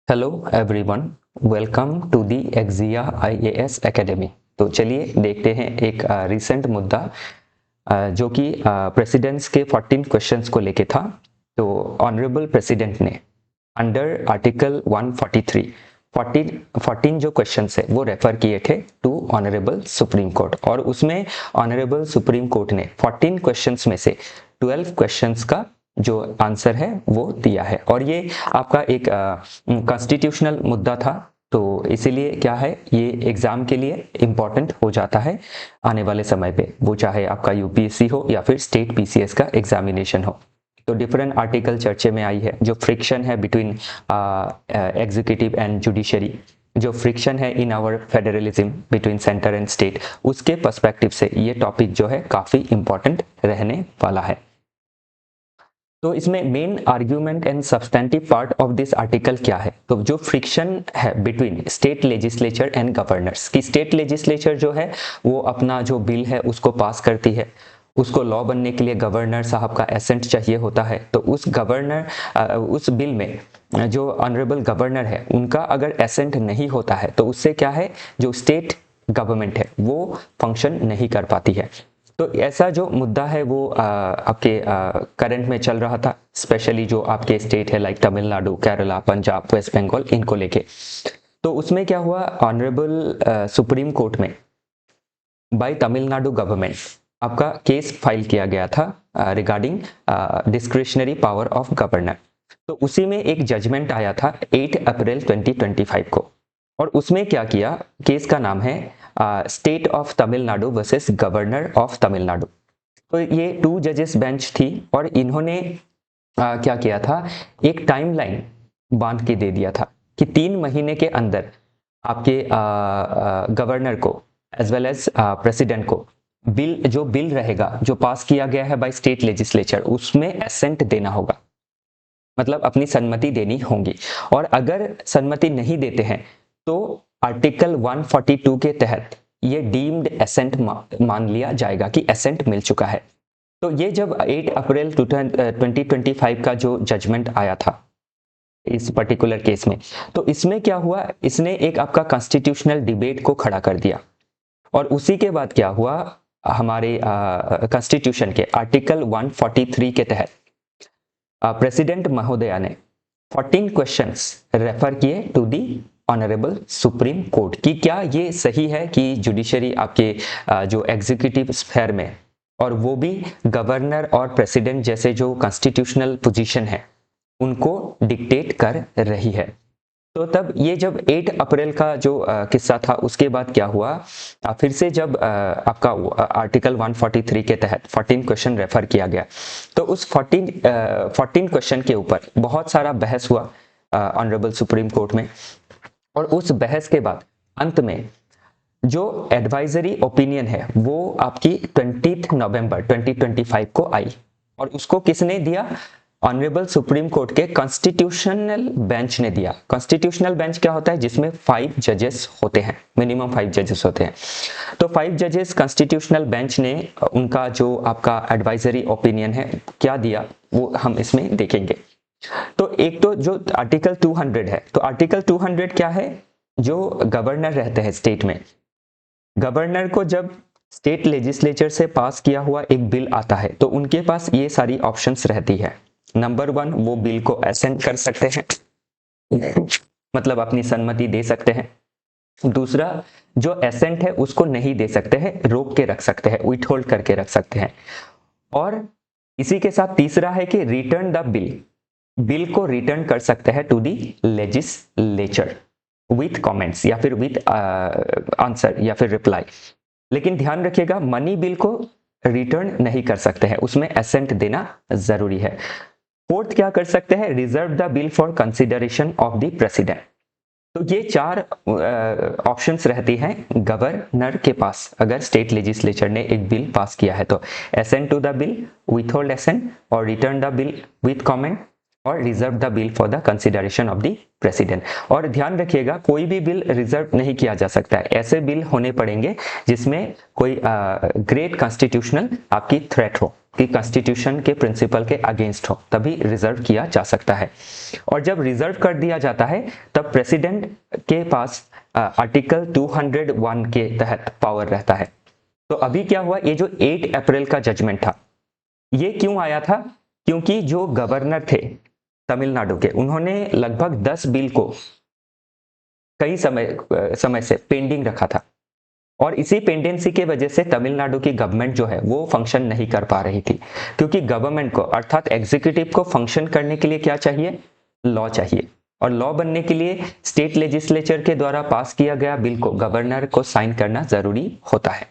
Hello everyone, welcome to the Exia IAS academy. तो चलिए देखते हैं एक रिसेंट मुद्दा जो कि प्रेसिडेंट्स के 14 क्वेश्चंस को लेके था। तो ऑनरेबल प्रेसिडेंट ने अंडर आर्टिकल 143 14 जो क्वेश्चंस है वो रेफर किए थे टू ऑनरेबल सुप्रीम कोर्ट, और उसमें ऑनरेबल सुप्रीम कोर्ट ने 14 क्वेश्चंस में से 12 क्वेश्चंस का जो आंसर है वो दिया है। और ये आपका एक कॉन्स्टिट्यूशनल मुद्दा था, तो इसीलिए क्या है, ये एग्जाम के लिए इम्पॉर्टेंट हो जाता है आने वाले समय पे, वो चाहे आपका यूपीएससी हो या फिर स्टेट पीसीएस का एग्जामिनेशन हो। तो डिफरेंट आर्टिकल चर्चे में आई है। जो फ्रिक्शन है बिटवीन एग्जीक्यूटिव एंड जुडिशरी, जो फ्रिक्शन है in our federalism between centre and state, उसके पर्सपेक्टिव से ये टॉपिक जो है काफ़ी इम्पॉर्टेंट रहने वाला है। तो इसमें main argument and substantive part of this article क्या है, तो जो फ्रिक्शन है between state legislature and governors, की स्टेट लेजिस्लेचर जो है वो अपना जो बिल है उसको पास करती है, उसको लॉ बनने के लिए गवर्नर साहब का एसेंट चाहिए होता है। तो उस बिल में जो ऑनरेबल गवर्नर है उनका अगर एसेंट नहीं होता है तो उससे क्या है, जो स्टेट गवर्नमेंट है वो फंक्शन नहीं कर पाती है। तो ऐसा जो मुद्दा है वो आपके करंट में चल रहा था, स्पेशली जो आपके स्टेट है लाइक तमिलनाडु, केरला, पंजाब, वेस्ट बंगाल, इनको लेके। तो उसमें क्या हुआ, ऑनरेबल सुप्रीम कोर्ट में बाय तमिलनाडु गवर्नमेंट आपका केस फाइल किया गया था regarding discretionary power of governor. तो उसी में एक जजमेंट आया था 8 अप्रैल 2025 को, और उसमें क्या किया, केस का नाम है state of Tamil Nadu versus governor of Tamil Nadu. तो ये 2 जजेस बेंच थी, और इन्होंने क्या किया था, एक टाइमलाइन बांध के दे दिया था कि 3 महीने के अंदर आपके गवर्नर को एज वेल एज प्रेसिडेंट को जो बिल रहेगा जो पास किया गया है बाय स्टेट लेजिस्लेचर, उसमें एसेंट देना होगा, मतलब अपनी सम्मति देनी होगी। और अगर सम्मति नहीं देते हैं तो आर्टिकल 142 के तहत ये डीम्ड एसेंट मान लिया जाएगा कि एसेंट मिल चुका है। तो ये जब 8 अप्रैल 2025 का जो जजमेंट आया था इस पर्टिकुलर केस में, तो इसमें क्या हुआ, इसने एक आपका कॉन्स्टिट्यूशनल डिबेट को खड़ा कर दिया। और उसी के बाद क्या हुआ, हमारे कॉन्स्टिट्यूशन के आर्टिकल 143 के तहत प्रेसिडेंट महोदया ने 14 क्वेश्चंस रेफर किए to the honourable Supreme Court की क्या ये सही है कि जुडिशरी आपके जो एग्जीक्यूटिव स्फेयर में, और वो भी गवर्नर और प्रेसिडेंट जैसे जो कॉन्स्टिट्यूशनल पोजीशन है उनको डिक्टेट कर रही है। तो तब ये जब 8 अप्रैल का जो किस्सा था, उसके बाद क्या हुआ, फिर से जब आपका आर्टिकल 143 के तहत 14 क्वेश्चन रेफर किया गया, तो उस 14 क्वेश्चन के ऊपर बहुत सारा बहस हुआ ऑनरेबल सुप्रीम कोर्ट में। और उस बहस के बाद अंत में जो एडवाइजरी ओपिनियन है वो आपकी 20 नवंबर 2025 को आई, और उसको किसने दिया, ऑनरेबल सुप्रीम कोर्ट के कॉन्स्टिट्यूशनल बेंच ने दिया। कॉन्स्टिट्यूशनल बेंच क्या होता है, जिसमें 5 जजेस होते हैं, मिनिमम 5 जजेस होते हैं। तो 5 जजेस कॉन्स्टिट्यूशनल बेंच ने उनका जो आपका एडवाइजरी ओपिनियन है क्या दिया, वो हम इसमें देखेंगे। तो एक तो जो आर्टिकल 200 है, तो आर्टिकल 200 क्या है, जो गवर्नर रहते हैं स्टेट में, गवर्नर को जब स्टेट लेजिस्लेचर से पास किया हुआ एक बिल आता है तो उनके पास ये सारी ऑप्शंस रहती है। नंबर 1, वो बिल को एसेंट कर सकते हैं, मतलब अपनी सम्मति दे सकते हैं। दूसरा, जो एसेंट है उसको नहीं दे सकते हैं, रोक के रख सकते हैं, विथहोल्ड करके रख सकते हैं। और इसी के साथ तीसरा है कि रिटर्न द बिल को रिटर्न कर सकते हैं to the legislature with comments या फिर विथ आंसर या फिर रिप्लाई। लेकिन ध्यान रखिएगा, मनी बिल को रिटर्न नहीं कर सकते हैं, उसमें एसेंट देना जरूरी है। फोर्थ क्या कर सकते हैं, reserve the bill for consideration of the president. तो ये 4 ऑप्शंस रहती हैं गवर्नर के पास अगर स्टेट लेजिस्लेचर ने एक बिल पास किया है तो, assent to the bill, withhold assent, और return the bill with comment, और reserve the bill for the consideration of the president. और ध्यान रखिएगा, कोई भी बिल रिजर्व नहीं किया जा सकता है, ऐसे बिल होने पड़ेंगे जिसमें कोई ग्रेट कॉन्स्टिट्यूशनल आपकी थ्रेट हो, कि कॉन्स्टिट्यूशन के प्रिंसिपल के अगेंस्ट हो, तभी रिजर्व किया जा सकता है। और जब रिजर्व कर दिया जाता है तब प्रेसिडेंट के पास आर्टिकल 201 के तहत पावर रहता है। तो अभी क्या हुआ, ये जो 8 अप्रैल का जजमेंट था, ये क्यों आया था? क्योंकि जो गवर्नर थे तमिलनाडु के, उन्होंने लगभग 10 बिल को कई समय से पेंडिंग रखा था, और इसी पेंडेंसी के वजह से तमिलनाडु की गवर्नमेंट जो है वो फंक्शन नहीं कर पा रही थी। क्योंकि गवर्नमेंट को अर्थात एग्जीक्यूटिव को फंक्शन करने के लिए क्या चाहिए? लॉ चाहिए, और लॉ बनने के लिए स्टेट लेजिस्लेचर के द्वारा पास किया गया बिल को गवर्नर को साइन करना जरूरी होता है।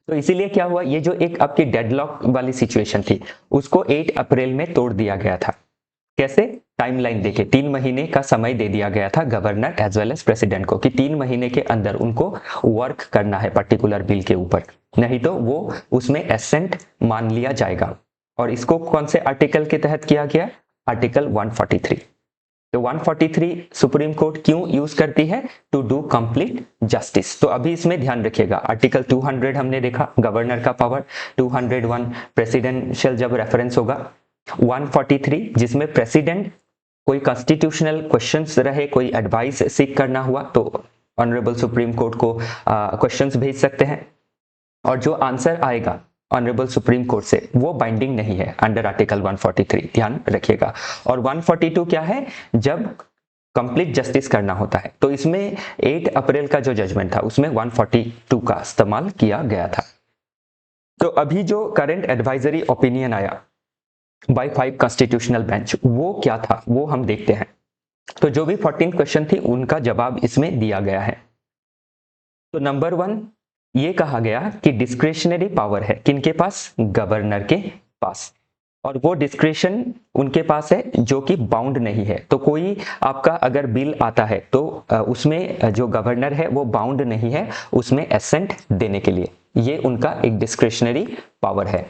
तो इसीलिए क्या हुआ, ये जो एक आपकी डेडलॉक वाली सिचुएशन थी उसको 8 अप्रैल में तोड़ दिया गया था। कैसे? टाइमलाइन देके 3 महीने का समय दे दिया गया था governor as well as president को कि 3 महीने के अंदर उनको वर्क करना है पर्टिकुलर बिल के ऊपर, नहीं तो वो उसमें एसेंट मान लिया जाएगा। और इसको कौन से आर्टिकल के तहत किया गया? आर्टिकल 143। तो 143 सुप्रीम कोर्ट क्यों यूज करती है? To do complete justice. तो अभी इसमें ध्यान रखिएगा, आर्टिकल 200 हमने देखा गवर्नर का पावर, 201 प्रेसिडेंशियल जब रेफरेंस होगा, 143 जिसमें प्रेसिडेंट कोई कॉन्स्टिट्यूशनल क्वेश्चंस रहे, कोई एडवाइस सीख करना हुआ तो ऑनरेबल सुप्रीम कोर्ट को क्वेश्चंस भेज सकते हैं, और जो आंसर आएगा ऑनरेबल सुप्रीम कोर्ट से वो बाइंडिंग नहीं है अंडर आर्टिकल 143, ध्यान रखिएगा। और 142 क्या है? जब कंप्लीट जस्टिस करना होता है। तो इसमें 8 अप्रैल का जो जजमेंट था उसमें 142 का इस्तेमाल किया गया था। तो अभी जो करंट एडवाइजरी ओपिनियन आया बाय 5 कॉन्स्टिट्यूशनल बेंच, वो क्या था वो हम देखते हैं। तो जो भी 14 क्वेश्चन थी उनका जवाब इसमें दिया गया है। तो नंबर 1 ये कहा गया कि डिस्क्रिशनरी पावर है किनके पास? गवर्नर के पास, और वो डिस्क्रिशन उनके पास है जो कि बाउंड नहीं है। तो कोई आपका अगर बिल आता है तो उसमें जो गवर्नर है वो बाउंड नहीं है उसमें एसेंट देने के लिए, ये उनका एक डिस्क्रिशनरी पावर है।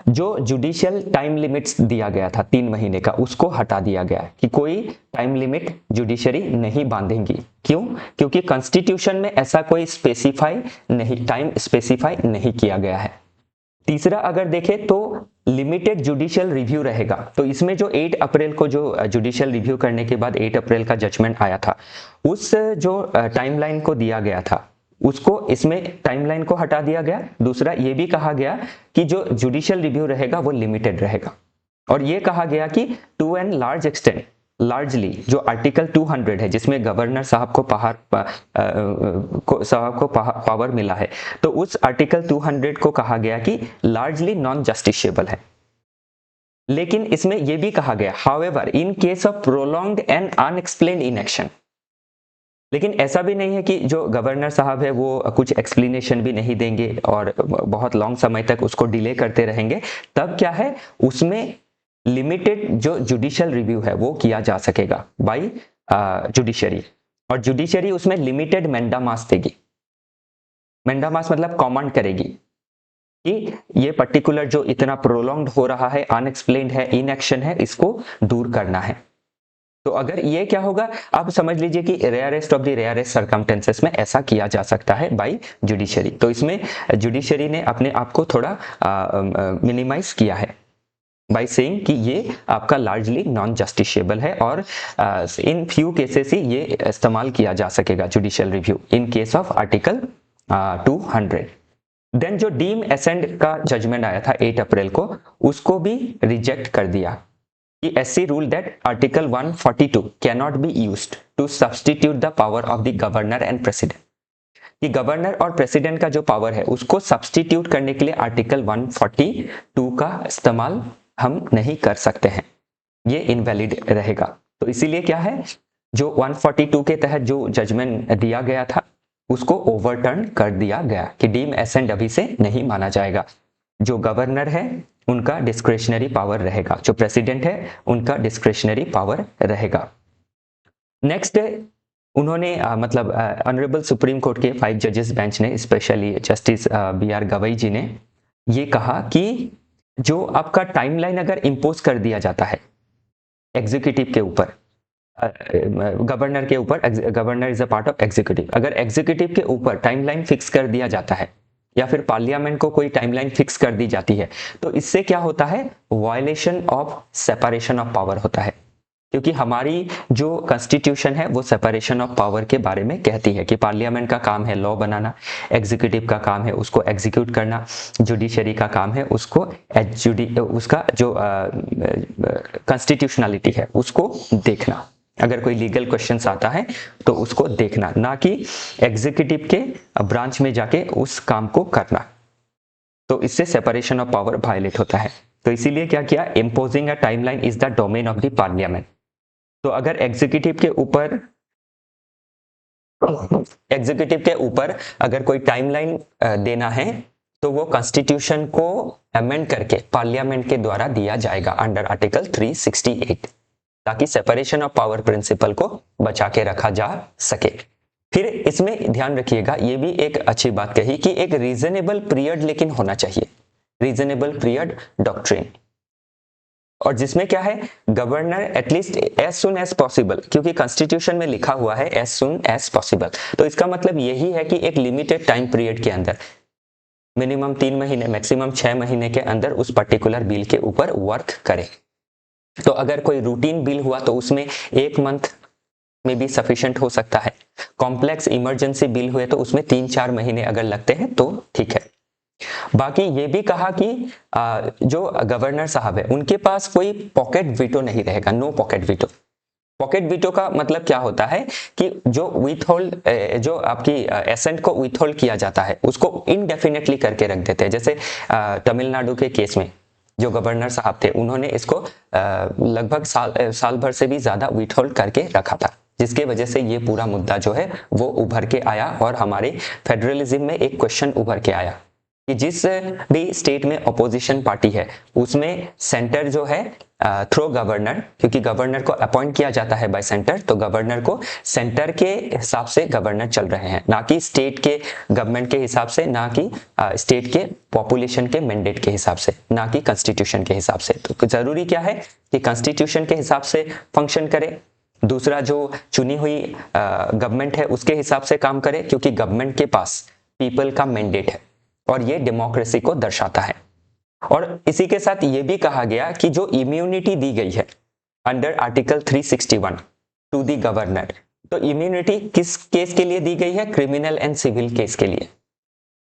जो जुडिशियल टाइम लिमिट्स दिया गया था 3 महीने का, उसको हटा दिया गया कि कोई टाइम लिमिट जुडिशरी नहीं बांधेंगी। क्यों? क्योंकि कॉन्स्टिट्यूशन में ऐसा कोई टाइम स्पेसिफाई नहीं किया गया है। तीसरा अगर देखें तो लिमिटेड जुडिशियल रिव्यू रहेगा। तो इसमें जो 8 अप्रैल को जो जुडिशियल रिव्यू करने के बाद 8 अप्रैल का जजमेंट आया था, उस जो टाइमलाइन को दिया गया था उसको इसमें टाइमलाइन को हटा दिया गया। दूसरा ये भी कहा गया कि जो जुडिशियल रिव्यू रहेगा वो लिमिटेड रहेगा, और ये कहा गया कि to an large extent, largely जो आर्टिकल 200 है जिसमें गवर्नर साहब को पावर मिला है, तो उस आर्टिकल 200 को कहा गया कि लार्जली नॉन जस्टिसेबल है। लेकिन इसमें यह भी कहा गया however in case of prolonged and unexplained inaction, लेकिन ऐसा भी नहीं है कि जो गवर्नर साहब है वो कुछ एक्सप्लेनेशन भी नहीं देंगे और बहुत लॉन्ग समय तक उसको डिले करते रहेंगे। तब क्या है, उसमें लिमिटेड जो जुडिशियल रिव्यू है वो किया जा सकेगा बाय जुडिशरी, और जुडिशरी उसमें लिमिटेड मैंडामास देगी। मैंडामास मतलब कमांड करेगी कि ये पर्टिकुलर जो इतना प्रोलॉन्ग्ड हो रहा है, अनएक्सप्लेन्ड है, इनएक्शन है, इसको दूर करना है। तो अगर ये क्या होगा, आप समझ लीजिए कि rarest of the rarest circumstances में ऐसा किया जा सकता है बाय जुडिशरी। तो इसमें जुडिशरी ने अपने आप को थोड़ा मिनिमाइज किया है बाय सेइंग कि ये आपका लार्जली नॉन जस्टिसेबल है, और इन फ्यू केसेस ही ये इस्तेमाल किया जा सकेगा judicial review in case of article 200। Then जो डीम एसेंट का जजमेंट आया था 8 अप्रैल को, उसको भी रिजेक्ट कर दिया कि SC ruled that Article 142 cannot be used to substitute the power of the governor and president, कि गवर्नर और प्रेसिडेंट का जो पावर है उसको सब्सटीट्यूट करने के लिए आर्टिकल 142 का इस्तेमाल हम नहीं कर सकते हैं, ये इनवैलिड रहेगा। तो इसीलिए क्या है, जो 142 के तहत जो जजमेंट दिया गया था उसको ओवरटर्न कर दिया गया कि डीम एसेंट अभी से नहीं माना जाएगा। जो गवर्नर है उनका डिस्क्रिशनरी पावर रहेगा, जो प्रेसिडेंट है उनका डिस्क्रिशनरी पावर रहेगा। नेक्स्ट उन्होंने मतलब ऑनरेबल सुप्रीम कोर्ट के 5 जजेस बेंच ने, स्पेशली जस्टिस BR गवई जी ने ये कहा कि जो आपका टाइमलाइन अगर इंपोज कर दिया जाता है एग्जीक्यूटिव के ऊपर, गवर्नर के ऊपर, governor is a part of executive, अगर एग्जीक्यूटिव के ऊपर टाइमलाइन फिक्स कर दिया जाता है या फिर पार्लियामेंट को कोई टाइमलाइन फिक्स कर दी जाती है, तो इससे क्या होता है, violation of separation of power होता है। क्योंकि हमारी जो कॉन्स्टिट्यूशन है वो सेपरेशन ऑफ पावर के बारे में कहती है कि पार्लियामेंट का काम है लॉ बनाना, एग्जीक्यूटिव का काम है उसको एग्जीक्यूट करना, जुडिशरी का काम है उसको उसका जो कॉन्स्टिट्यूशनलिटी है उसको देखना। अगर कोई लीगल क्वेश्चंस आता है तो उसको देखना, ना कि एग्जीक्यूटिव के ब्रांच में जाके उस काम को करना। तो इससे सेपरेशन ऑफ पावर वायलेट होता है। तो इसीलिए क्या किया, imposing a timeline is the domain of the parliament. तो अगर एग्जीक्यूटिव के ऊपर अगर कोई टाइमलाइन देना है तो वो कॉन्स्टिट्यूशन को अमेंड करके पार्लियामेंट के द्वारा दिया जाएगा अंडर आर्टिकल 368, ताकि सेपरेशन ऑफ पावर प्रिंसिपल को बचा के रखा जा सके। फिर इसमें ध्यान रखिएगा, ये भी एक अच्छी बात कही कि एक रीजनेबल पीरियड लेकिन होना चाहिए, रीजनेबल पीरियड डॉक्ट्रिन, और जिसमें क्या है, governor at least as soon as possible, क्योंकि कॉन्स्टिट्यूशन में लिखा हुआ है एज सुन एज पॉसिबल, तो इसका मतलब यही है कि एक लिमिटेड टाइम पीरियड के अंदर, मिनिमम 3 महीने मैक्सिमम 6 महीने के अंदर उस पर्टिकुलर बिल के ऊपर वर्क करे। तो अगर कोई रूटीन बिल हुआ तो उसमें 1 मंथ में भी सफिशिएंट हो सकता है। कॉम्प्लेक्स इमरजेंसी बिल हुए तो उसमें 3-4 महीने अगर लगते हैं तो ठीक है। बाकी ये भी कहा कि जो गवर्नर साहब है उनके पास कोई पॉकेट वीटो नहीं रहेगा, no pocket veto. Pocket veto का मतलब क्या होता है कि जो विथहोल्ड, जो आपकी एसेंट को विथहोल्ड किया जाता है उसको इनडेफिनेटली करके रख देते हैं। जैसे तमिलनाडु के केस में जो गवर्नर साहब थे उन्होंने इसको लगभग साल भर से भी ज्यादा विथहोल्ड करके रखा था, जिसके वजह से ये पूरा मुद्दा जो है वो उभर के आया और हमारे फेडरलिज्म में एक क्वेश्चन उभर के आया कि जिस भी स्टेट में अपोजिशन पार्टी है उसमें सेंटर जो है थ्रो गवर्नर, क्योंकि गवर्नर को अपॉइंट किया जाता है बाय सेंटर, तो गवर्नर को सेंटर के हिसाब से गवर्नर चल रहे हैं, ना कि स्टेट के गवर्नमेंट के हिसाब से, ना कि स्टेट के पॉपुलेशन के मैंडेट के हिसाब से, ना कि कॉन्स्टिट्यूशन के हिसाब से। तो जरूरी क्या है कि कॉन्स्टिट्यूशन के हिसाब से फंक्शन करे, दूसरा जो चुनी हुई गवर्नमेंट है उसके हिसाब से काम करे, क्योंकि गवर्नमेंट के पास पीपल का मैंडेट है और ये डेमोक्रेसी को दर्शाता है। और इसी के साथ ये भी कहा गया कि जो इम्यूनिटी दी गई है under article 361 to the governor, तो इम्यूनिटी किस केस के लिए दी गई है, क्रिमिनल एंड सिविल केस के लिए।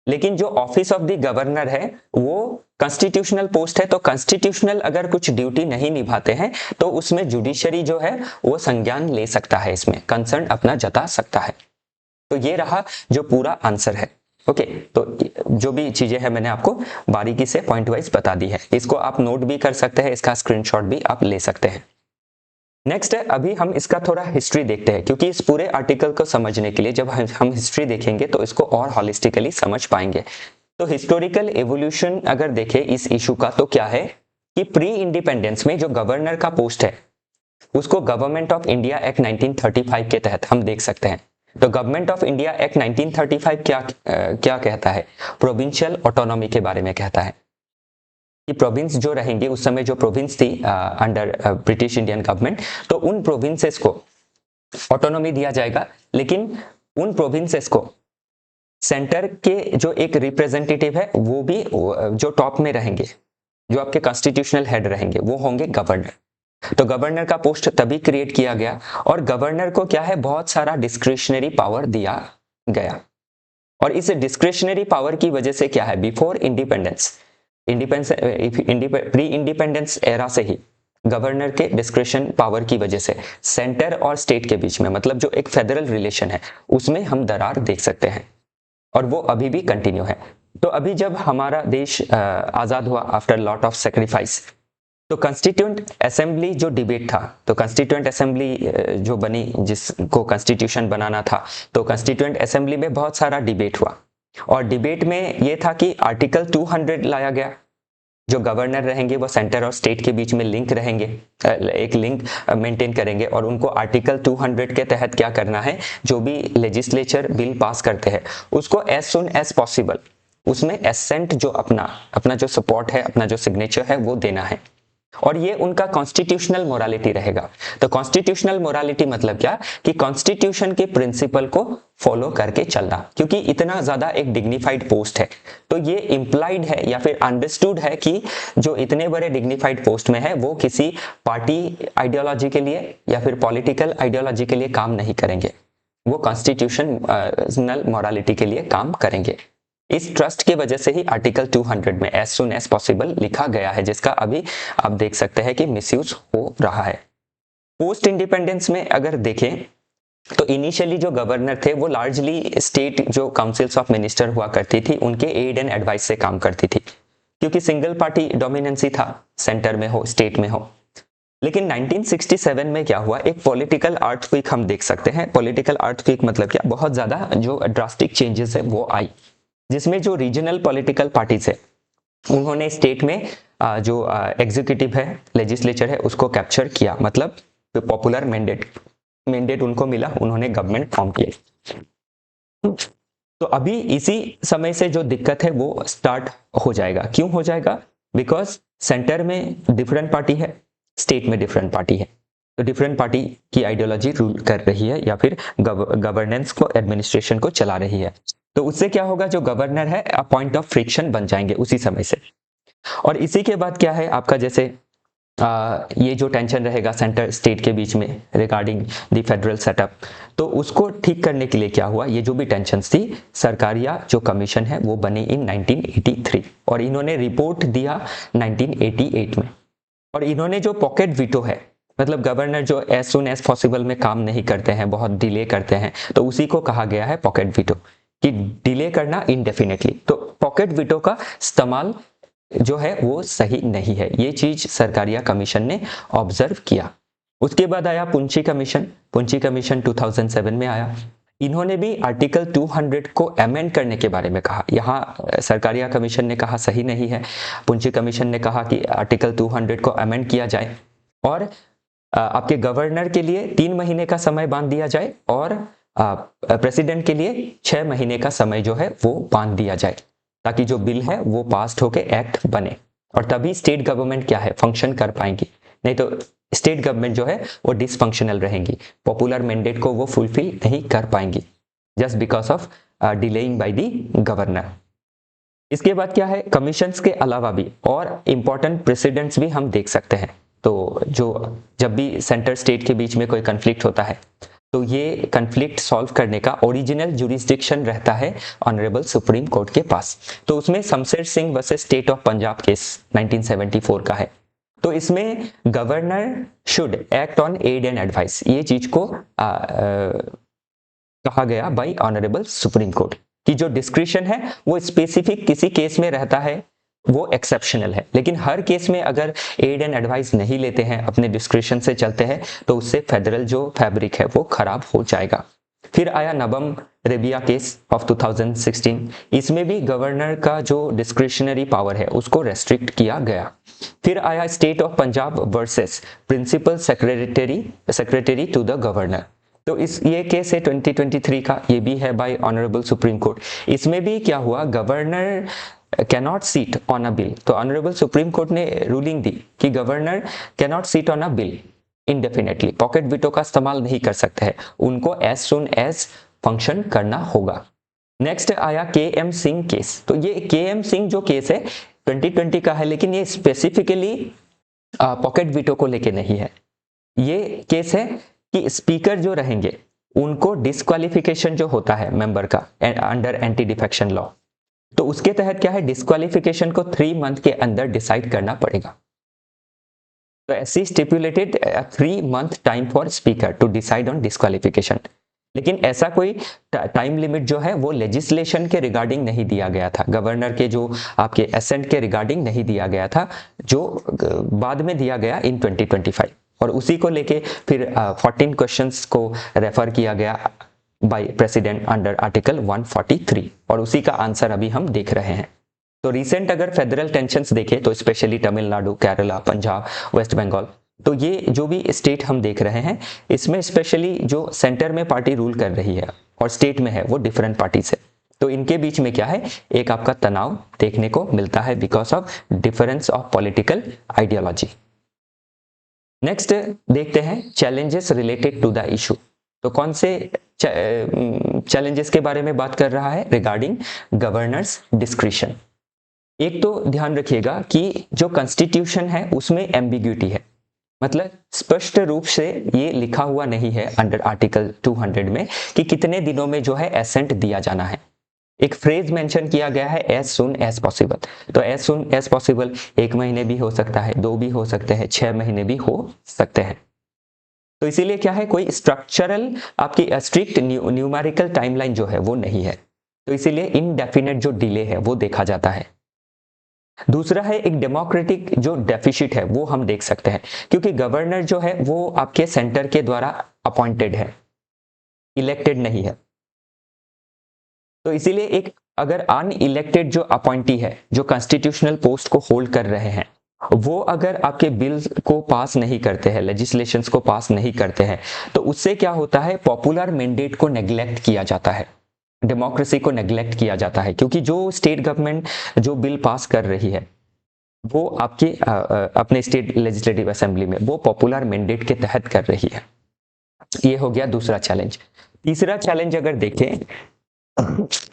लेकिन जो ऑफिस ऑफ द गवर्नर है वो कॉन्स्टिट्यूशनल पोस्ट है, तो कॉन्स्टिट्यूशनल अगर कुछ ड्यूटी नहीं निभाते हैं तो उसमें जुडिशरी जो है वो संज्ञान ले सकता है, इसमें कंसर्न अपना जता सकता है। तो ये रहा जो पूरा आंसर है। ओके, तो जो भी चीजें हैं मैंने आपको बारीकी से पॉइंट वाइज बता दी है, इसको आप नोट भी कर सकते हैं, इसका स्क्रीनशॉट भी आप ले सकते हैं। नेक्स्ट है, अभी हम इसका थोड़ा हिस्ट्री देखते हैं, क्योंकि इस पूरे आर्टिकल को समझने के लिए जब हम हिस्ट्री देखेंगे तो इसको और हॉलिस्टिकली समझ पाएंगे। तो हिस्टोरिकल एवोल्यूशन अगर देखें इस इशू का, तो क्या है कि प्री इंडिपेंडेंस में जो गवर्नर का पोस्ट है उसको गवर्नमेंट ऑफ इंडिया एक्ट 1935 के तहत हम देख सकते हैं। तो गवर्नमेंट ऑफ इंडिया एक्ट 1935 क्या कहता है, प्रोविंशियल ऑटोनॉमी के बारे में कहता है कि प्रोविंस जो रहेंगे, उस समय जो प्रोविंस थी अंडर ब्रिटिश इंडियन गवर्नमेंट, तो उन प्रोविंसेस को ऑटोनॉमी दिया जाएगा, लेकिन उन प्रोविंसेस को सेंटर के जो एक रिप्रेजेंटेटिव है वो भी जो टॉप में रहेंगे, जो आपके कॉन्स्टिट्यूशनल हेड रहेंगे वो होंगे गवर्नर। तो गवर्नर का पोस्ट तभी क्रिएट किया गया, और गवर्नर को क्या है, बहुत सारा डिस्क्रिशनरी पावर दिया गया। और इस डिस्क्रिशनरी पावर की वजह से क्या है, बिफोर प्री इंडिपेंडेंस एरा से ही गवर्नर के डिस्क्रिशन पावर की वजह से सेंटर और स्टेट के बीच में, मतलब जो एक फेडरल रिलेशन है उसमें हम दरार देख सकते हैं, और वो अभी भी कंटिन्यू है। तो अभी जब हमारा देश आजाद हुआ आफ्टर लॉट ऑफ सेक्रीफाइस, तो कॉन्स्टिट्यूएंट असेंबली जो डिबेट था, तो कॉन्स्टिट्यूएंट असेंबली जो बनी, जिसको कॉन्स्टिट्यूशन बनाना था, तो कॉन्स्टिट्यूएंट असेंबली में बहुत सारा डिबेट हुआ, और डिबेट में ये था कि आर्टिकल 200 लाया गया, जो गवर्नर रहेंगे वो सेंटर और स्टेट के बीच में लिंक रहेंगे, एक लिंक मेंटेन करेंगे, और उनको आर्टिकल 200 के तहत क्या करना है, जो भी लेजिस्लेचर बिल पास करते हैं उसको एज सुन एज पॉसिबल उसमें एसेंट जो अपना जो सपोर्ट है, अपना जो सिग्नेचर है वो देना है। और ये उनका कॉन्स्टिट्यूशनल मोरालिटी रहेगा। तो कॉन्स्टिट्यूशनल मोरालिटी मतलब क्या कि कॉन्स्टिट्यूशन के प्रिंसिपल को फॉलो करके चलना, क्योंकि इतना ज्यादा एक डिग्निफाइड पोस्ट है। तो ये इंप्लाइड है या फिर अंडरस्टूड है कि जो इतने बड़े डिग्निफाइड पोस्ट में है वो किसी पार्टी आइडियोलॉजी के लिए या फिर पॉलिटिकल आइडियोलॉजी के लिए काम नहीं करेंगे, वो कॉन्स्टिट्यूशनल मोरालिटी के लिए काम करेंगे। इस ट्रस्ट की वजह से ही आर्टिकल 200 में एज सुन एज पॉसिबल लिखा गया है, जिसका अभी आप देख सकते हैं कि मिसयूज हो रहा है। पोस्ट इंडिपेंडेंस में अगर देखें तो इनिशियली जो गवर्नर थे वो लार्जली स्टेट जो काउंसिल्स ऑफ मिनिस्टर हुआ करती थी उनके एड एंड एडवाइस से काम करती थी, क्योंकि सिंगल पार्टी डोमिनेंसी था, सेंटर में हो स्टेट में हो। लेकिन 1967 में क्या हुआ, एक पॉलिटिकल अर्थक्वेक हम देख सकते हैं। पॉलिटिकल अर्थक्वेक मतलब क्या, बहुत ज्यादा जो ड्रास्टिक चेंजेस है वो आई, जिसमें जो रीजनल पॉलिटिकल पार्टीज है उन्होंने स्टेट में जो एग्जीक्यूटिव है, लेजिस्लेचर है, उसको कैप्चर किया, मतलब पॉपुलर मैंडेट उनको मिला, उन्होंने गवर्नमेंट फॉर्म किया। तो अभी इसी समय से जो दिक्कत है वो स्टार्ट हो जाएगा। क्यों हो जाएगा? बिकॉज सेंटर में डिफरेंट पार्टी है, स्टेट में डिफरेंट पार्टी है, तो डिफरेंट पार्टी की आइडियोलॉजी रूल कर रही है या फिर गवर्नेंस को, एडमिनिस्ट्रेशन को चला रही है। तो उससे क्या होगा, जो गवर्नर है पॉइंट ऑफ फ्रिक्शन बन जाएंगे उसी समय से। और इसी के बाद क्या है आपका, जैसे ये जो टेंशन रहेगा सेंटर स्टेट के बीच में रिगार्डिंग द फेडरल सेटअप, तो उसको ठीक करने के लिए क्या हुआ, ये जो भी टेंशन थी, सरकारिया जो कमीशन है वो बनी इन 1983 और इन्होंने रिपोर्ट दिया 1988 में। और इन्होंने जो पॉकेट वीटो है, मतलब गवर्नर जो एज सुन एज पॉसिबल में काम नहीं करते हैं, बहुत डिले करते हैं, तो उसी को कहा गया है पॉकेट वीटो, कि डिले करना इनडेफिनेटली। तो पॉकेट वीटो का इस्तेमाल जो है वो सही नहीं है, ये चीज सरकारिया कमीशन ने ऑब्जर्व किया। उसके बाद आया पुंची कमीशन। पुंची कमीशन 2007 में आया। इन्होंने भी आर्टिकल 200 को अमेंड करने के बारे में कहा। यहाँ सरकारिया कमीशन ने कहा सही नहीं है, पुंची कमीशन ने कहा कि आर्टिकल 200 को अमेंड किया जाए और आपके गवर्नर के लिए 3 महीने का समय बांध दिया जाए और प्रेसिडेंट के लिए 6 महीने का समय जो है वो बांध दिया जाए, ताकि जो बिल है वो पास होके एक्ट बने, और तभी स्टेट गवर्नमेंट क्या है फंक्शन कर पाएंगी। नहीं तो स्टेट गवर्नमेंट जो है वो डिसफंक्शनल रहेंगी, पॉपुलर मैंडेट को वो फुलफिल नहीं कर पाएंगी, just because of delaying by the governor. इसके बाद क्या है, कमीशंस के अलावा भी और इंपॉर्टेंट प्रेसिडेंट्स भी हम देख सकते हैं। तो जो जब भी सेंटर स्टेट के बीच में कोई कन्फ्लिक्ट होता है तो ये कन्फ्लिक्ट सॉल्व करने का ओरिजिनल जुरिस्डिक्शन रहता है ऑनरेबल सुप्रीम कोर्ट के पास। तो उसमें Shamsher Singh versus state of Punjab case 1974 का है। तो इसमें governor should act on aid and advice, ये चीज को कहा गया बाय ऑनरेबल सुप्रीम कोर्ट कि जो डिस्क्रिशन है वो स्पेसिफिक किसी केस में रहता है, वो एक्सेप्शनल है, लेकिन हर केस में अगर एड एंड एडवाइस नहीं लेते हैं, अपने डिस्क्रिशन से चलते हैं, तो उससे फेडरल जो फैब्रिक है वो खराब हो जाएगा। फिर आया नबम रेबिया केस ऑफ 2016। इसमें भी गवर्नर का जो डिस्क्रिशनरी पावर है उसको रेस्ट्रिक्ट किया गया। फिर आया state of Punjab versus principal secretary to the governor. तो ये केस है 2023 का, ये भी है बाय ऑनरेबल सुप्रीम कोर्ट। इसमें भी क्या हुआ, governor cannot seat on a bill. तो ऑनरेबल सुप्रीम कोर्ट ने रूलिंग दी कि governor cannot seat on a bill indefinitely, pocket veto का इस्तेमाल नहीं कर सकते हैं, उनको एज सुन एज फंक्शन करना होगा। नेक्स्ट आया के.एम. सिंह केस। तो ये के.एम. सिंह जो केस है 2020 का है, लेकिन ये स्पेसिफिकली पॉकेट वीटो को लेके नहीं है। ये केस है कि स्पीकर जो रहेंगे उनको डिस्क्वालिफिकेशन जो होता है मेंबर का अंडर एंटी डिफेक्शन लॉ, तो उसके तहत क्या है, डिस्क्वालिफिकेशन को 3 मंथ के अंदर डिसाइड करना पड़ेगा। तो ऐसी stipulated 3 month time for speaker to decide on disqualification. लेकिन ऐसा कोई टाइम लिमिट जो है वो लेजिस्लेशन के रिगार्डिंग नहीं दिया गया था, गवर्नर के जो आपके एसेंट के रिगार्डिंग नहीं दिया गया था, जो बाद में दिया गया इन 2025। और उसी को लेके फिर 14 क्वेश्चंस को रेफर किया गया बाय प्रेसिडेंट अंडर आर्टिकल 143, और उसी का आंसर अभी हम देख रहे हैं। तो रिसेंट अगर फेडरल टेंशंस देखें तो स्पेशली तमिलनाडु, केरला, पंजाब, वेस्ट बंगाल, तो ये जो भी स्टेट हम देख रहे हैं इसमें स्पेशली जो सेंटर में पार्टी रूल कर रही है और स्टेट में है वो डिफरेंट पार्टी से, तो इनके बीच में क्या है, एक आपका तनाव देखने को मिलता है because of difference of political ideology. Next देखते हैं challenges related to the issue. तो कौन से चैलेंजेस के बारे में बात कर रहा है? Regarding governors discretion. एक तो ध्यान रखिएगा कि जो कॉन्स्टिट्यूशन है उसमें एम्बिग्यूटी है, मतलब स्पष्ट रूप से ये लिखा हुआ नहीं है अंडर आर्टिकल 200 में कि कितने दिनों में जो है एसेंट दिया जाना है। एक फ्रेज मेंशन किया गया है एज सुन एज पॉसिबल। तो एज सुन एज पॉसिबल 1 महीने भी हो सकता है, 2 भी हो सकते हैं, 6 महीने भी हो सकते हैं। तो इसीलिए क्या है, कोई स्ट्रक्चरल आपकी स्ट्रिक्ट न्यूमेरिकल टाइमलाइन जो है वो नहीं है, तो इसीलिए इनडेफिनेट जो डिले है वो देखा जाता है। दूसरा है एक डेमोक्रेटिक जो डेफिसिट है वो हम देख सकते हैं, क्योंकि गवर्नर जो है वो आपके सेंटर के द्वारा अपॉइंटेड है, इलेक्टेड नहीं है। तो इसीलिए एक अगर अनइलेक्टेड जो अपॉइंटी है, जो कॉन्स्टिट्यूशनल पोस्ट को होल्ड कर रहे हैं, वो अगर आपके बिल्स को पास नहीं करते हैं, लेजिस्लेशंस को पास नहीं करते हैं, तो उससे क्या होता है, पॉपुलर मैंडेट को नेग्लेक्ट किया जाता है, डेमोक्रेसी को नेग्लेक्ट किया जाता है। क्योंकि जो स्टेट गवर्नमेंट जो बिल पास कर रही है वो आपकी अपने स्टेट लेजिस्लेटिव असेंबली में वो पॉपुलर मैंडेट के तहत कर रही है। ये हो गया दूसरा चैलेंज। तीसरा चैलेंज अगर देखें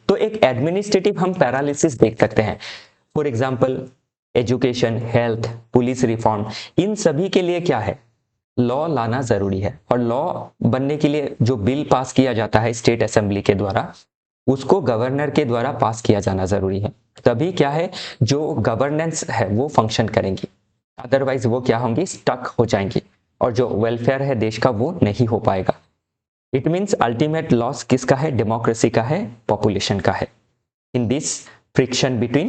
तो एक एडमिनिस्ट्रेटिव हम पैरालिसिस देख सकते हैं। For example education, health, police reform, इन सभी के लिए क्या है, लॉ लाना जरूरी है। और लॉ बनने के लिए जो बिल पास किया जाता है स्टेट असेंबली के द्वारा, उसको गवर्नर के द्वारा पास किया जाना जरूरी है। तभी क्या है, जो गवर्नेंस है वो फंक्शन करेंगी, अदरवाइज वो क्या होंगी, स्टक हो जाएंगी, और जो वेलफेयर है देश का वो नहीं हो पाएगा। इट मीन्स अल्टीमेट लॉस किसका है, डेमोक्रेसी का है, पॉपुलेशन का है, in this friction between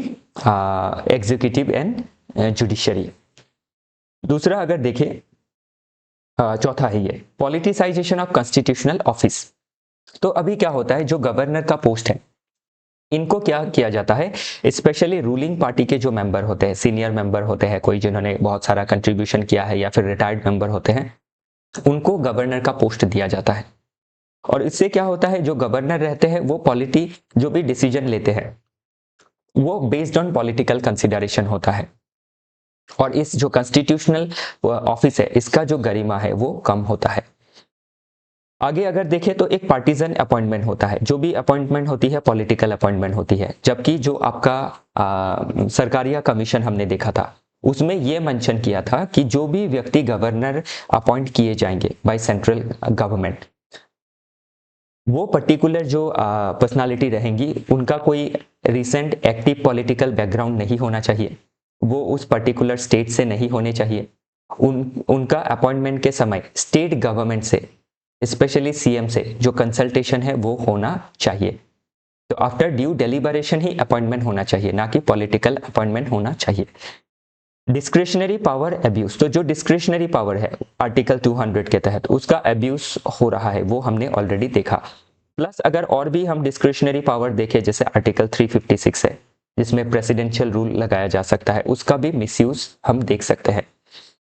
executive and judiciary. दूसरा अगर देखें, चौथा है ये पॉलिटिसाइजेशन ऑफ कॉन्स्टिट्यूशनल ऑफिस। तो अभी क्या होता है, जो गवर्नर का पोस्ट है इनको क्या किया जाता है, स्पेशली रूलिंग पार्टी के जो मेंबर होते हैं, सीनियर मेंबर होते हैं, कोई जिन्होंने बहुत सारा कंट्रीब्यूशन किया है या फिर रिटायर्ड मेंबर होते हैं, उनको गवर्नर का पोस्ट दिया जाता है। और इससे क्या होता है, जो गवर्नर रहते हैं वो पॉलिटी जो भी डिसीजन लेते हैं वो बेस्ड ऑन पॉलिटिकल कंसिडरेशन होता है, और इस जो कॉन्स्टिट्यूशनल ऑफिस है इसका जो गरिमा है वो कम होता है। आगे अगर देखें तो एक पार्टीजन अपॉइंटमेंट होता है, जो भी अपॉइंटमेंट होती है पॉलिटिकल अपॉइंटमेंट होती है, जबकि जो आपका सरकारिया कमीशन हमने देखा था उसमें यह मेंशन किया था कि जो भी व्यक्ति गवर्नर अपॉइंट किए जाएंगे बाय सेंट्रल गवर्नमेंट, वो पर्टिकुलर जो पर्सनालिटी रहेंगी उनका कोई रिसेंट एक्टिव पॉलिटिकल बैकग्राउंड नहीं होना चाहिए, वो उस पर्टिकुलर स्टेट से नहीं होने चाहिए, उनका अपॉइंटमेंट के समय स्टेट गवर्नमेंट से, स्पेशली सीएम से जो कंसल्टेशन है वो होना चाहिए। तो आफ्टर ड्यू डेलिबरेशन ही अपॉइंटमेंट होना चाहिए, ना कि पॉलिटिकल अपॉइंटमेंट होना चाहिए। डिस्क्रिशनरी पावर अब्यूज, तो जो डिस्क्रिशनरी पावर है आर्टिकल 200 के तहत उसका अब्यूज हो रहा है वो हमने ऑलरेडी देखा। प्लस अगर और भी हम डिस्क्रिशनरी पावर देखें, जैसे आर्टिकल 356 है जिसमें प्रेसिडेंशियल रूल लगाया जा सकता है, उसका भी मिसयूज हम देख सकते हैं।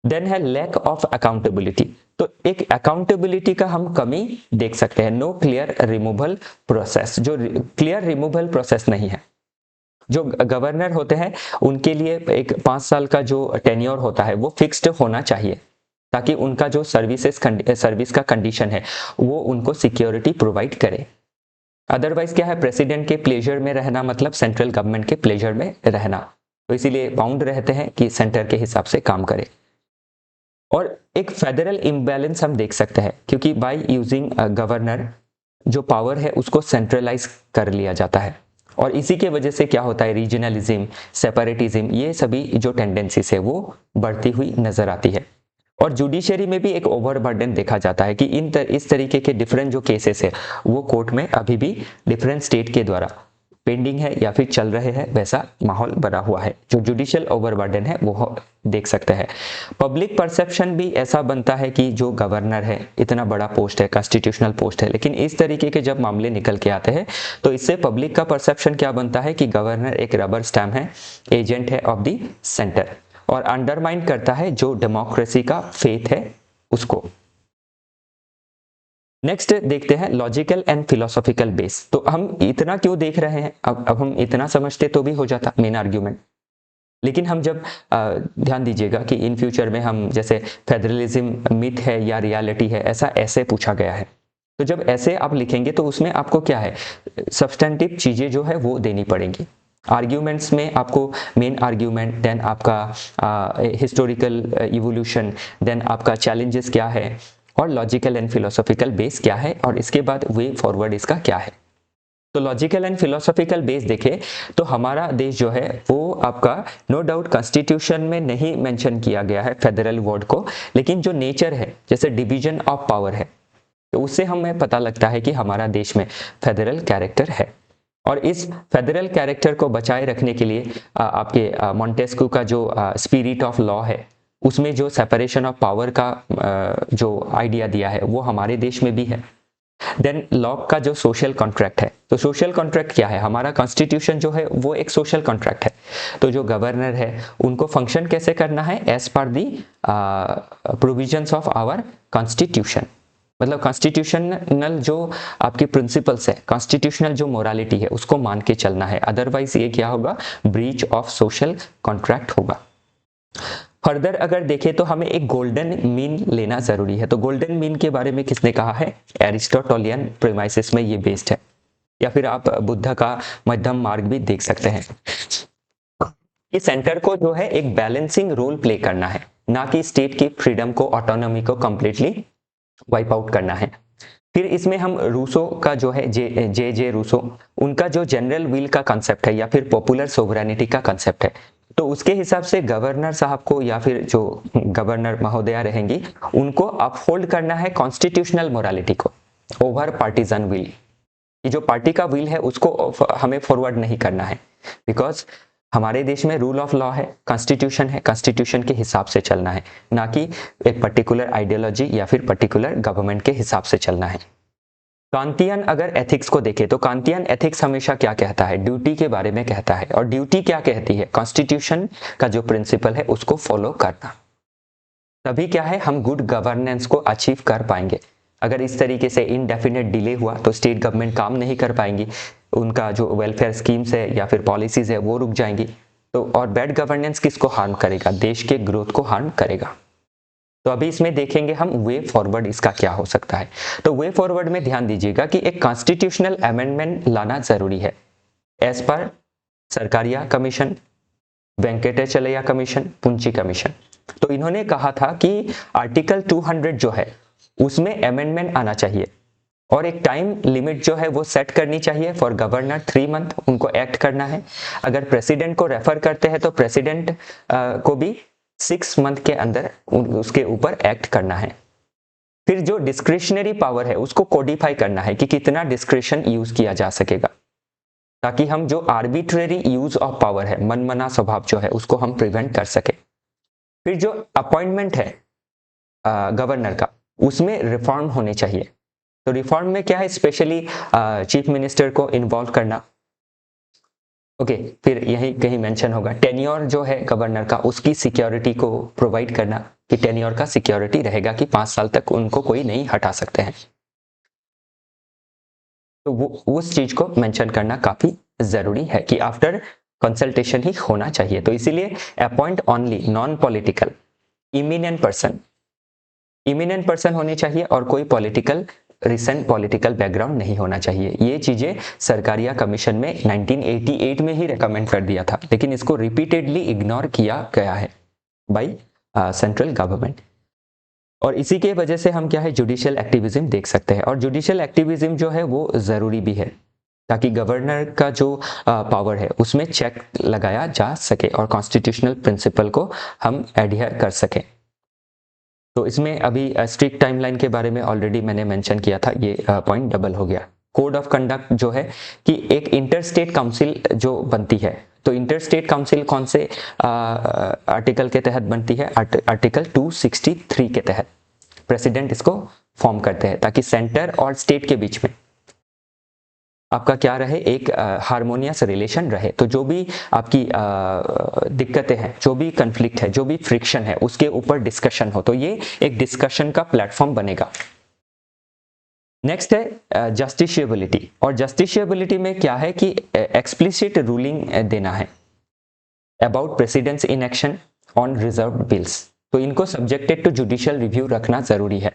देन है लैक ऑफ अकाउंटेबिलिटी, तो एक अकाउंटेबिलिटी का हम कमी देख सकते हैं। नो क्लियर रिमूवल प्रोसेस, जो क्लियर रिमूवल प्रोसेस नहीं है। जो गवर्नर होते हैं उनके लिए एक 5 साल का जो टेन्योर होता है वो फिक्स्ड होना चाहिए, ताकि उनका जो सर्विस का कंडीशन है वो उनको सिक्योरिटी प्रोवाइड करे। अदरवाइज क्या है, प्रेसिडेंट के प्लेजर में रहना मतलब सेंट्रल गवर्नमेंट के प्लेजर में रहना, तो इसीलिए बाउंड रहते हैं कि सेंटर के हिसाब से काम करे। और एक फेडरल इम्बैलेंस हम देख सकते हैं, क्योंकि बाय यूजिंग गवर्नर जो पावर है उसको सेंट्रलाइज कर लिया जाता है, और इसी के वजह से क्या होता है, रीजनलिज्म, सेपरेटिज्म, ये सभी जो टेंडेंसीज है वो बढ़ती हुई नजर आती है। और जुडिशरी में भी एक ओवरबर्डन देखा जाता है कि इस तरीके के डिफरेंट जो केसेस है वो कोर्ट में अभी भी डिफरेंट स्टेट के द्वारा पेंडिंग है या फिर चल रहे हैं, वैसा माहौल बना हुआ है। जो जुडिशियल ओवरबर्डन है वो देख सकते हैं। पब्लिक परसेप्शन भी ऐसा बनता है कि जो गवर्नर है इतना बड़ा पोस्ट है, कॉन्स्टिट्यूशनल पोस्ट है, लेकिन इस तरीके के जब मामले निकल के आते हैं तो इससे पब्लिक का परसेप्शन क्या बनता है कि गवर्नर एक रबर स्टैम्प है, एजेंट है ऑफ द सेंटर, और अंडरमाइन करता है जो डेमोक्रेसी का फेथ है उसको। नेक्स्ट देखते हैं लॉजिकल एंड फिलोसॉफिकल बेस। तो हम इतना क्यों देख रहे हैं, अब हम इतना समझते तो भी हो जाता मेन आर्ग्यूमेंट। लेकिन हम जब ध्यान दीजिएगा कि इन फ्यूचर में हम जैसे फेडरलिज्म मिथ है या रियलिटी है, ऐसे पूछा गया है, तो जब ऐसे आप लिखेंगे तो उसमें आपको क्या है, सब्सटेंटिव चीज़ें जो है वो देनी पड़ेंगी। आर्ग्यूमेंट्स में आपको मेन आर्ग्यूमेंट, देन आपका हिस्टोरिकल इवोल्यूशन, देन आपका चैलेंजेस क्या है, और लॉजिकल एंड फिलोसॉफिकल बेस क्या है, और इसके बाद वे फॉरवर्ड इसका क्या है। तो लॉजिकल एंड फिलोसॉफिकल बेस देखें तो हमारा देश जो है वो आपका नो डाउट कॉन्स्टिट्यूशन में नहीं मेंशन किया गया है फेडरल वर्ड को, लेकिन जो नेचर है जैसे डिवीजन ऑफ पावर है, तो उससे हमें पता लगता है कि हमारा देश में फेडरल कैरेक्टर है। और इस फेडरल कैरेक्टर को बचाए रखने के लिए आपके मॉन्टेस्क्यू का जो स्पिरिट ऑफ लॉ है, उसमें जो सेपरेशन ऑफ पावर का जो आइडिया दिया है वो हमारे देश में भी है। देन लॉक का जो सोशल कॉन्ट्रैक्ट है, तो सोशल कॉन्ट्रैक्ट क्या है, हमारा कॉन्स्टिट्यूशन जो है वो एक सोशल कॉन्ट्रैक्ट है। तो जो गवर्नर है उनको फंक्शन कैसे करना है, as per the provisions of our constitution, मतलब कॉन्स्टिट्यूशनल जो आपके प्रिंसिपल्स है, कॉन्स्टिट्यूशनल जो मोरालिटी है उसको मान के चलना है, अदरवाइज ये क्या होगा, ब्रीच ऑफ सोशल कॉन्ट्रैक्ट होगा। फर्दर अगर देखें तो हमें एक गोल्डन मीन लेना जरूरी है। तो गोल्डन मीन के बारे में किसने कहा है, एरिस्टोटलियन प्रीमाइसिस में ये बेस्ड है, या फिर आप बुद्ध का मध्यम मार्ग भी देख सकते हैं। ये सेंटर को जो है एक बैलेंसिंग रोल प्ले करना है, ना कि स्टेट की फ्रीडम को, ऑटोनॉमी को कंप्लीटली वाइप आउट करना है। फिर इसमें हम रूसो का जो है जे रूसो, उनका जो जनरल विल का कंसेप्ट है या फिर पॉपुलर सोवरेनिटी का कंसेप्ट है, तो उसके हिसाब से गवर्नर साहब को या फिर जो गवर्नर महोदया रहेंगी उनको अपहोल्ड करना है कॉन्स्टिट्यूशनल मोरालिटी को ओवर पार्टीजन विल। ये जो पार्टी का विल है उसको हमें फॉरवर्ड नहीं करना है, बिकॉज हमारे देश में रूल ऑफ लॉ है, कॉन्स्टिट्यूशन है, कॉन्स्टिट्यूशन के हिसाब से चलना है, ना कि एक पर्टिकुलर आइडियोलॉजी या फिर पर्टिकुलर गवर्नमेंट के हिसाब से चलना है। कांतियन अगर एथिक्स को देखें तो कांतियन एथिक्स हमेशा क्या कहता है, ड्यूटी के बारे में कहता है, और ड्यूटी क्या कहती है, कॉन्स्टिट्यूशन का जो प्रिंसिपल है उसको फॉलो करना। तभी क्या है, हम गुड गवर्नेंस को अचीव कर पाएंगे। अगर इस तरीके से इनडेफिनेट डिले हुआ तो स्टेट गवर्नमेंट काम नहीं कर पाएंगी, उनका जो वेलफेयर स्कीम्स है या फिर पॉलिसीज है वो रुक जाएंगी। तो और बैड गवर्नेंस किसको हार्म करेगा, देश के ग्रोथ को हार्म करेगा। तो अभी इसमें देखेंगे हम वे फॉरवर्ड इसका क्या हो सकता है। तो वे फॉरवर्ड में ध्यान दीजिएगा कि एक कॉन्स्टिट्यूशनल अमेंडमेंट लाना जरूरी है as per Sarkaria commission, Venkatachaliah commission, Punchhi commission. तो इन्होंने कहा था कि आर्टिकल 200 जो है उसमें अमेंडमेंट आना चाहिए, और एक टाइम लिमिट जो है वो सेट करनी चाहिए फॉर गवर्नर, 3 मंथ उनको एक्ट करना है। अगर प्रेसिडेंट को रेफर करते हैं तो प्रेसिडेंट को भी 6 मंथ के अंदर उसके ऊपर एक्ट करना है। फिर जो डिस्क्रिशनरी पावर है उसको कोडिफाई करना है कि कितना डिस्क्रिशन यूज किया जा सकेगा, ताकि हम जो आर्बिट्रेरी यूज ऑफ पावर है, मनमना स्वभाव जो है उसको हम प्रिवेंट कर सके। फिर जो अपॉइंटमेंट है गवर्नर का, उसमें रिफॉर्म होने चाहिए। तो रिफॉर्म में क्या है, स्पेशली चीफ मिनिस्टर को इन्वॉल्व करना। ओके, फिर यही कहीं मेंशन होगा टेन्योर जो है गवर्नर का, उसकी सिक्योरिटी को प्रोवाइड करना, कि टेन्योर का सिक्योरिटी रहेगा कि 5 साल तक उनको कोई नहीं हटा सकते हैं। तो वो उस चीज को मेंशन करना काफी जरूरी है कि आफ्टर कंसल्टेशन ही होना चाहिए। तो इसीलिए appoint only non political eminent person होने चाहिए, और कोई पॉलिटिकल रिसेंट पॉलिटिकल बैकग्राउंड नहीं होना चाहिए। ये चीजें सरकारिया कमीशन में 1988 में ही रेकमेंड कर दिया था, लेकिन इसको रिपीटेडली इग्नोर किया गया है बाय सेंट्रल गवर्नमेंट। और इसी के वजह से हम क्या है, जुडिशियल एक्टिविज्म देख सकते हैं। और जुडिशियल एक्टिविज्म जो है वो जरूरी भी है, ताकि गवर्नर का जो पावर है उसमें चेक लगाया जा सके और कॉन्स्टिट्यूशनल प्रिंसिपल को हम एडहियर कर सकें। तो इसमें अभी स्ट्रिक्ट टाइमलाइन के बारे में ऑलरेडी मैंने मेंशन किया था, ये पॉइंट डबल हो गया। कोड ऑफ कंडक्ट जो है कि एक इंटर स्टेट काउंसिल जो बनती है, तो इंटर स्टेट काउंसिल कौन से आर्टिकल के तहत बनती है, आर्टिकल 263 के तहत प्रेसिडेंट इसको फॉर्म करते हैं, ताकि सेंटर और स्टेट के बीच में आपका क्या रहे, एक हार्मोनियस रिलेशन रहे। तो जो भी आपकी दिक्कतें हैं, जो भी कन्फ्लिक्ट है, जो भी फ्रिक्शन है, उसके ऊपर डिस्कशन हो, तो ये एक डिस्कशन का प्लेटफॉर्म बनेगा। नेक्स्ट है जस्टिशियबिलिटी। और जस्टिशियबिलिटी में क्या है कि एक्सप्लिसिट रूलिंग देना है। About president's inaction on reserve bills, तो इनको सब्जेक्टेड टू जुडिशियल रिव्यू रखना जरूरी है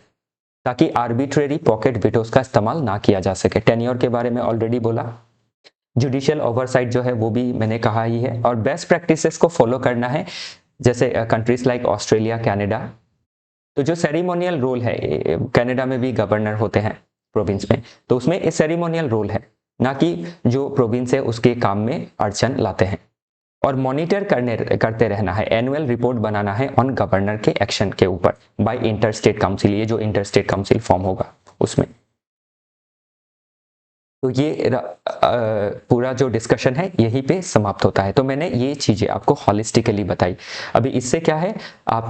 ताकि आर्बिट्रेरी पॉकेट विटोज का इस्तेमाल ना किया जा सके। टेन्योर के बारे में ऑलरेडी बोला, जुडिशियल ओवरसाइट जो है वो भी मैंने कहा ही है, और बेस्ट प्रैक्टिसेस को फॉलो करना है, जैसे कंट्रीज लाइक ऑस्ट्रेलिया, कनाडा। तो जो सेरेमोनियल रोल है, कनाडा में भी गवर्नर होते हैं प्रोविंस में, तो उसमें एक सेरेमोनियल रोल है, ना कि जो प्रोविंस है उसके काम में अड़चन लाते हैं। और मॉनिटर करते रहना है, एनुअल रिपोर्ट बनाना है ऑन गवर्नर के एक्शन के ऊपर बाय इंटरस्टेट काउंसिल, ये जो इंटरस्टेट काउंसिल फॉर्म होगा उसमें। तो ये पूरा जो डिस्कशन है यहीं पे समाप्त होता है। तो मैंने ये चीज़ें आपको हॉलिस्टिकली बताई। अभी इससे क्या है, आप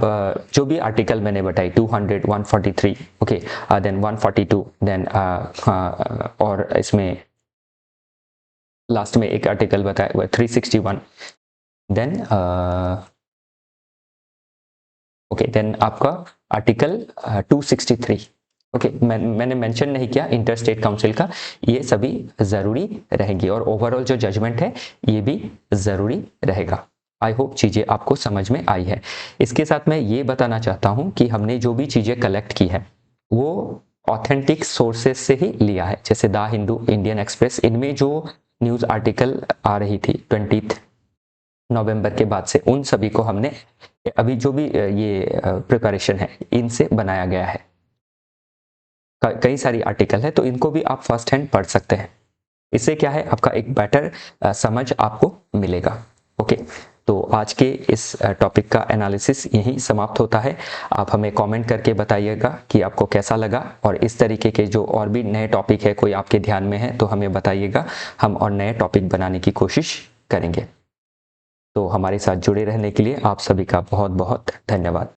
जो भी आर्टिकल मैंने बताई 200, 143, ओके, देन 142, देन और इसमें लास्ट में एक आर्टिकल बताया हुआ 361, देन ओके, देन आपका आर्टिकल 263, ओके, मैंने मेंशन नहीं किया इंटरस्टेट काउंसिल का, ये सभी जरूरी रहेंगी, और ओवरऑल जो जजमेंट है ये भी जरूरी रहेगा। आई होप चीज़ें आपको समझ में आई है। इसके साथ मैं ये बताना चाहता हूँ कि हमने जो भी चीज़ें कलेक्ट की है वो ऑथेंटिक सोर्सेस से ही लिया है, जैसे द हिंदू, इंडियन एक्सप्रेस, इनमें जो न्यूज़ आर्टिकल आ रही थी 20 नवंबर के बाद से, उन सभी को हमने अभी जो भी ये प्रिपरेशन है इनसे बनाया गया है। कई सारी आर्टिकल है, तो इनको भी आप फर्स्ट हैंड पढ़ सकते हैं। इससे क्या है, आपका एक बेटर समझ आपको मिलेगा। ओके, तो आज के इस टॉपिक का एनालिसिस यहीं समाप्त होता है। आप हमें कमेंट करके बताइएगा कि आपको कैसा लगा, और इस तरीके के जो और भी नए टॉपिक है कोई आपके ध्यान में है तो हमें बताइएगा, हम और नए टॉपिक बनाने की कोशिश करेंगे। तो हमारे साथ जुड़े रहने के लिए आप सभी का बहुत बहुत धन्यवाद।